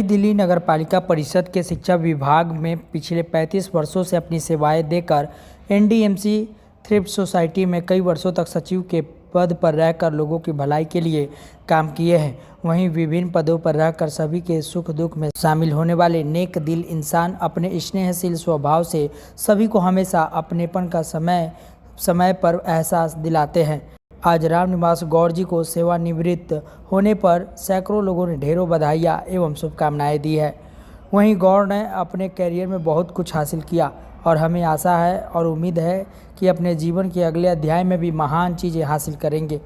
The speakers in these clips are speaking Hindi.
दिल्ली नगरपालिका परिषद के शिक्षा विभाग में पिछले 35 वर्षों से अपनी सेवाएं देकर एनडीएमसी थ्रिफ्ट सोसाइटी में कई वर्षों तक सचिव के पद पर रहकर लोगों की भलाई के लिए काम किए हैं। वहीं विभिन्न पदों पर रहकर सभी के सुख दुख में शामिल होने वाले नेक दिल इंसान अपने स्नेहशील स्वभाव से सभी को हमेशा अपनेपन का समय समय पर एहसास दिलाते हैं। आज रामनिवास गौड़ जी को सेवानिवृत्त होने पर सैकड़ों लोगों ने ढेरों बधाइयाँ एवं शुभकामनाएं दी है। वहीं गौड़ ने अपने कैरियर में बहुत कुछ हासिल किया और हमें आशा है और उम्मीद है कि अपने जीवन के अगले अध्याय में भी महान चीज़ें हासिल करेंगे।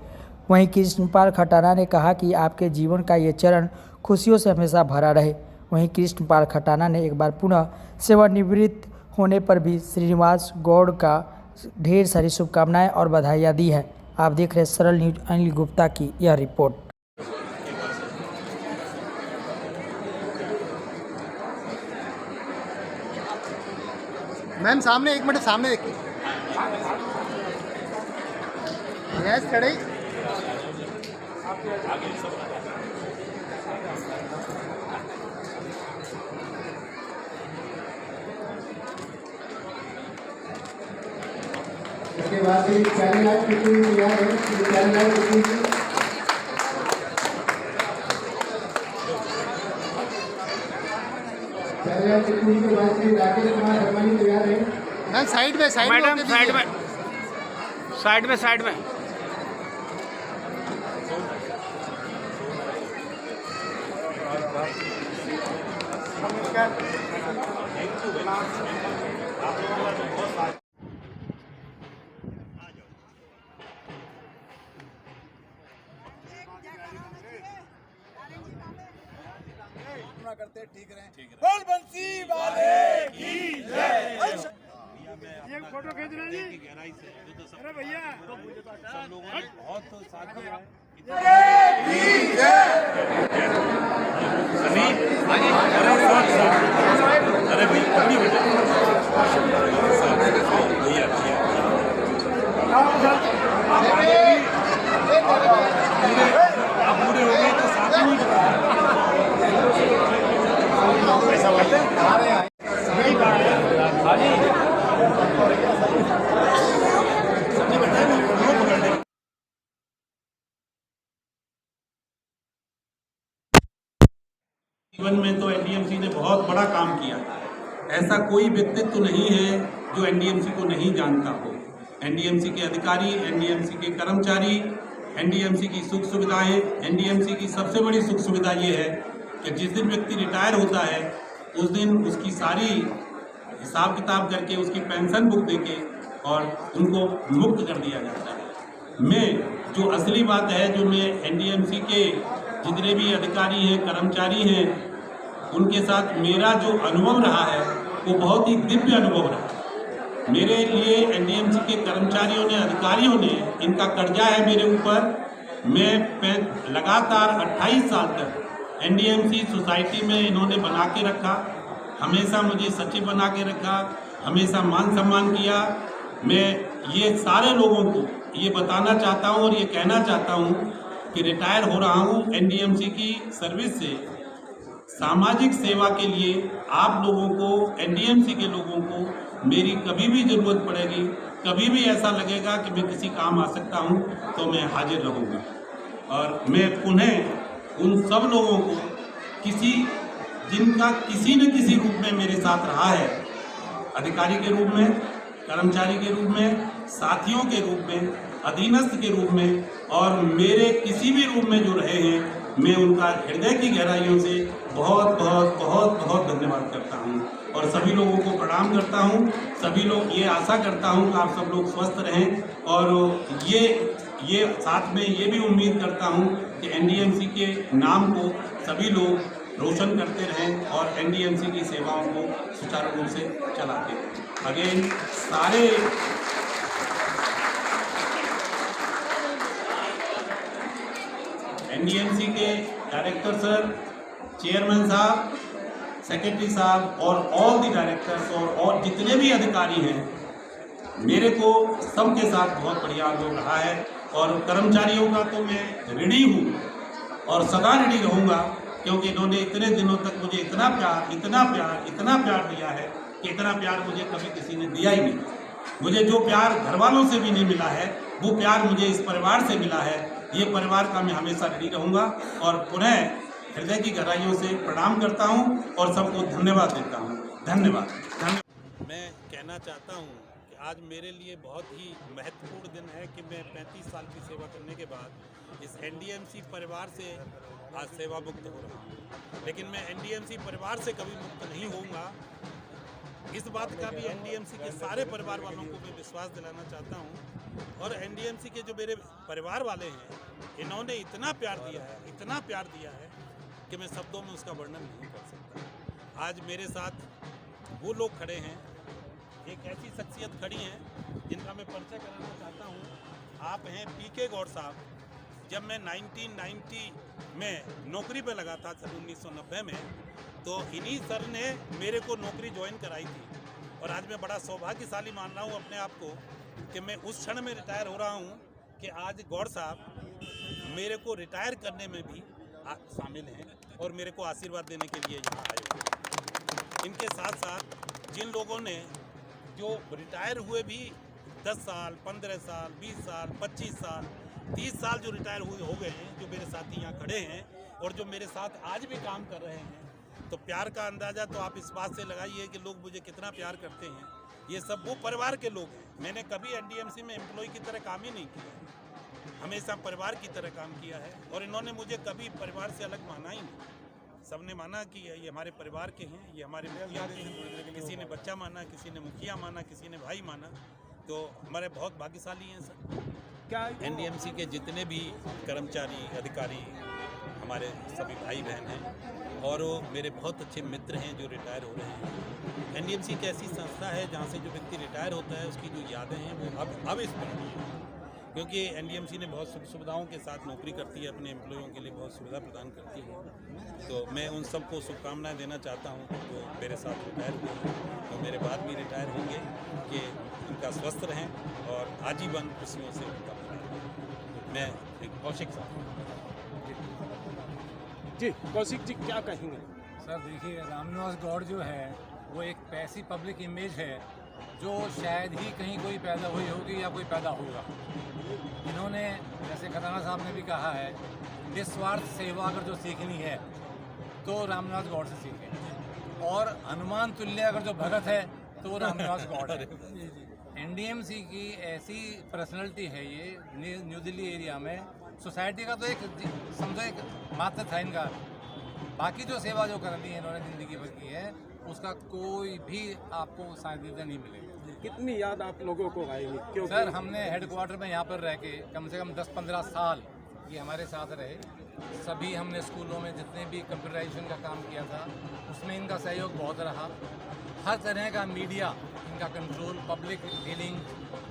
वहीं कृष्णपाल खटाना ने कहा कि आपके जीवन का ये चरण खुशियों से हमेशा भरा रहे। वहीं कृष्णपाल खटाना ने एक बार पुनः सेवानिवृत्त होने पर भी श्रीनिवास गौड़ का ढेर सारी शुभकामनाएं और बधाइयाँ दी है। आप देख रहे हैं सरल न्यूज, अनिल गुप्ता की यह रिपोर्ट। मैम सामने, एक मिनट सामने देखिए। यस खड़े। इसके बाद भी पहले लाइव कितनी तैयार है, पहले लाइव कितनी के बाद से राकेश कुमार शर्मा तैयार है। मैम साइड में मैडम साइड में करते ठीक रहे। बोल बंसी वाले की जय। एक फोटो खींच रहे जी गहराई से। अरे भैया सब लोगों ने बहुत साथ दिया है। अरे आप पूरे हो गए तो साथ नहीं ऐसा करते हैं। जीवन में तो एनडीएमसी ने बहुत बड़ा काम किया। ऐसा कोई व्यक्तित्व नहीं है जो एनडीएमसी को नहीं जानता हो। एनडीएमसी के अधिकारी, एनडीएमसी के कर्मचारी, एनडीएमसी की सुख सुविधाएं, एनडीएमसी की सबसे बड़ी सुख सुविधा ये है कि जिस दिन व्यक्ति रिटायर होता है उस दिन उसकी सारी हिसाब किताब करके उसकी पेंशन बुक देके और उनको मुक्त कर दिया जाता है। मैं जो असली बात है, जो मैं एनडीएमसी के जितने भी अधिकारी हैं, कर्मचारी हैं, उनके साथ मेरा जो अनुभव रहा है वो बहुत ही दिव्य अनुभव रहा। मेरे लिए एनडीएमसी के कर्मचारियों ने, अधिकारियों ने, इनका कर्जा है मेरे ऊपर। मैं लगातार 28 साल तक एनडीएमसी सोसाइटी में इन्होंने बना के रखा, हमेशा मुझे सचिव बना के रखा, हमेशा मान सम्मान किया। मैं ये सारे लोगों को ये बताना चाहता हूँ और ये कहना चाहता हूँ कि रिटायर हो रहा हूँ एनडीएमसी की सर्विस से। सामाजिक सेवा के लिए आप लोगों को, एनडीएमसी के लोगों को मेरी कभी भी ज़रूरत पड़ेगी, कभी भी ऐसा लगेगा कि मैं किसी काम आ सकता हूँ तो मैं हाजिर रहूँगा। और मैं पुनः उन सब लोगों को, जिनका किसी न किसी रूप में मेरे साथ रहा है, अधिकारी के रूप में, कर्मचारी के रूप में, साथियों के रूप में, अधीनस्थ के रूप में और मेरे किसी भी रूप में जो रहे हैं, मैं उनका हृदय की गहराइयों से बहुत बहुत बहुत बहुत धन्यवाद करता हूं और सभी लोगों को प्रणाम करता हूं। सभी लोग, ये आशा करता हूं कि आप सब लोग स्वस्थ रहें और ये साथ में ये भी उम्मीद करता हूं कि एनडीएमसी के नाम को सभी लोग रोशन करते रहें और एनडीएमसी की सेवाओं को सुचारू रूप से चलाते रहें। अगेन सारे एनडीएमसी के डायरेक्टर सर, चेयरमैन साहब, सेक्रेटरी साहब और ऑल द डायरेक्टर्स और जितने भी अधिकारी हैं, मेरे को सबके साथ बहुत बढ़िया अनुभव रहा है। और कर्मचारियों का तो मैं ऋणी हूँ और सदा ऋणी रहूँगा क्योंकि इन्होंने इतने दिनों तक मुझे इतना प्यार दिया है कि इतना प्यार मुझे कभी किसी ने दिया ही नहीं। मुझे जो प्यार घर वालों से भी नहीं मिला है वो प्यार मुझे इस परिवार से मिला है। ये परिवार का मैं हमेशा ऋणी रहूँगा और पुनः हृदय की गहराइयों से प्रणाम करता हूँ और सबको धन्यवाद देता हूँ। धन्यवाद। मैं कहना चाहता हूँ कि आज मेरे लिए बहुत ही महत्वपूर्ण दिन है कि मैं 35 साल की सेवा करने के बाद इस एनडीएमसी परिवार से आज सेवा मुक्त हो रहा हूँ। लेकिन मैं एनडीएमसी परिवार से कभी मुक्त नहीं होऊंगा। इस बात का भी एनडीएमसी के सारे परिवार वालों को मैं विश्वास दिलाना चाहता हूँ। और एनडीएमसी के जो मेरे परिवार वाले हैं, इन्होंने इतना प्यार दिया है कि मैं शब्दों में उसका वर्णन नहीं कर सकता। आज मेरे साथ वो लोग खड़े हैं, एक ऐसी शख्सियत खड़ी हैं जिनका मैं परिचय कराना चाहता हूँ। आप हैं पीके गौड़ साहब। जब मैं 1990 में नौकरी पे लगा था 1990 में, तो इन्हीं सर ने मेरे को नौकरी ज्वाइन कराई थी। और आज मैं बड़ा सौभाग्यशाली मान रहा हूँ अपने आप को कि मैं उस क्षण में रिटायर हो रहा हूँ कि आज गौड़ साहब मेरे को रिटायर करने में भी शामिल हैं और मेरे को आशीर्वाद देने के लिए यहाँ आए हुए। इनके साथ साथ जिन लोगों ने जो रिटायर हुए भी 10 साल, 15 साल, 20 साल, 25 साल, 30 साल जो रिटायर हुए हो गए हैं, जो मेरे साथी यहाँ खड़े हैं और जो मेरे साथ आज भी काम कर रहे हैं, तो प्यार का अंदाज़ा तो आप इस बात से लगाइए कि लोग मुझे कितना प्यार करते हैं। ये सब वो परिवार के लोग हैं। मैंने कभी एनडीएमसी में एम्प्लॉय की तरह काम ही नहीं किया, हमेशा परिवार की तरह काम किया है। और इन्होंने मुझे कभी परिवार से अलग माना ही नहीं। सबने माना कि ये हमारे परिवार के हैं, ये हमारे मुखिया के हैं। किसी ने बच्चा माना, किसी ने मुखिया माना, किसी ने भाई माना। तो हमारे बहुत भाग्यशाली हैं सर। क्या एनडीएमसी के जितने भी कर्मचारी, अधिकारी हमारे सभी भाई बहन हैं और वो मेरे बहुत अच्छे मित्र हैं जो रिटायर हो रहे हैं। एनडीएमसी एक ऐसी संस्था है जहाँ से जो व्यक्ति रिटायर होता है उसकी जो यादें हैं वो अब इस पर हैं। क्योंकि एनडीएमसी ने बहुत सुख सुविधाओं के साथ नौकरी करती है, अपने एम्प्लॉयों के लिए बहुत सुविधा प्रदान करती है। तो मैं उन सबको शुभकामनाएं देना चाहता हूं जो मेरे साथ रिटायर हुए हैं और मेरे बाद भी रिटायर होंगे कि उनका स्वस्थ रहें और आजीवन खुशियों से उनका बनाए। मैं एक कौशिक साहब जी, कौशिक जी क्या कहेंगे? सर देखिए, रामनिवास गौड़ जो है वो एक ऐसी पब्लिक इमेज है जो शायद ही कहीं कोई पैदा हुई होगी या कोई पैदा होगा। इन्होंने जैसे खजाना साहब ने भी कहा है, निस्वार्थ सेवा अगर जो सीखनी है तो रामनिवास गौड़ से सीखें, और हनुमान तुल्य अगर जो भगत है तो वो रामनिवास गौड़ है। एनडीएमसी की ऐसी पर्सनैलिटी है ये न्यू दिल्ली एरिया में, सोसाइटी का तो एक समझो एक मात्र था इनका। बाकी जो सेवा जो करनी है इन्होंने ज़िंदगी भर की है, उसका कोई भी आपको सानिध्य नहीं मिलेगा। कितनी याद आप लोगों को आएगी? क्यों सर हमने हेडक्वार्टर में यहाँ पर रह के कम से कम 10-15 साल ये हमारे साथ रहे। सभी हमने स्कूलों में जितने भी कंप्यूटराइजेशन का काम किया था उसमें इनका सहयोग बहुत रहा। हर तरह का मीडिया इनका कंट्रोल, पब्लिक डीलिंग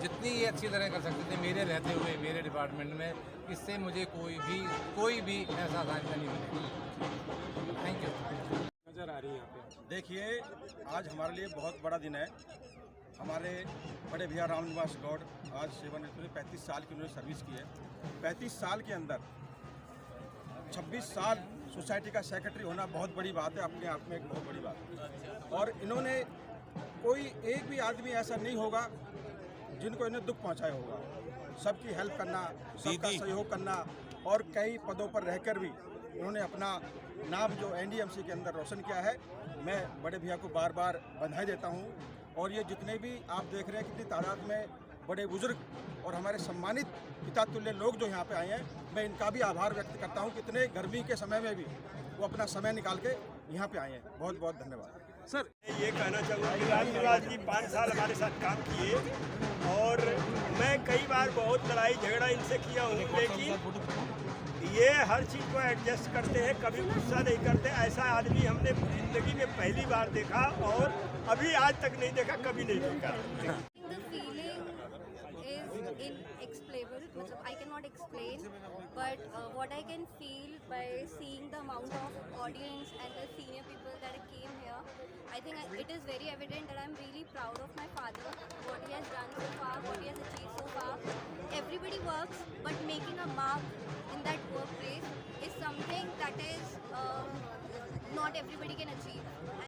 जितनी ये अच्छी तरह कर सकते थे मेरे रहते हुए मेरे डिपार्टमेंट में, इससे मुझे कोई भी ऐसा साझा नहीं मिलेगा। Thank you. नजर आ रही है यहाँ पे? देखिए, आज हमारे लिए बहुत बड़ा दिन है। हमारे बड़े भैया रामनिवास गौड़ आज सेवानिवृत्त में 35 साल की उन्होंने सर्विस की है। 35 साल के अंदर 26 साल सोसाइटी का सेक्रेटरी होना बहुत बड़ी बात है, अपने आप में एक बहुत बड़ी बात है। और इन्होंने कोई एक भी आदमी ऐसा नहीं होगा जिनको इन्हें दुख पहुंचाया होगा। सबकी हेल्प करना, सबका सहयोग करना, और कई पदों पर रहकर भी उन्होंने अपना नाम जो एनडीएमसी के अंदर रोशन किया है। मैं बड़े भैया को बार बार बधाई देता हूं। और ये जितने भी आप देख रहे हैं कितनी तादाद में बड़े बुजुर्ग और हमारे सम्मानित पिता तुल्य लोग जो यहाँ पे आए हैं, मैं इनका भी आभार व्यक्त करता हूँ। कितने गर्मी के समय में भी वो अपना समय निकाल के यहाँ पे आए हैं। बहुत बहुत धन्यवाद सर। ये कहना चाहूँगा कि रामनिवास जी 5 साल हमारे साथ काम किए और मैं कई बार बहुत लड़ाई झगड़ा इनसे किया हूँ, लेकिन ये हर चीज़ को एडजस्ट करते हैं, कभी गुस्सा नहीं करते। ऐसा आदमी हमने जिंदगी में पहली बार देखा और अभी आज तक नहीं देखा, कभी नहीं देखा। inexplainable. I cannot explain, but what I can feel by seeing the amount of audience and the senior people that came here, I think it is very evident that I'm really proud of my father, what he has done so far, what he has achieved so far. Everybody works, but making a mark in that workplace is something that is not everybody can achieve.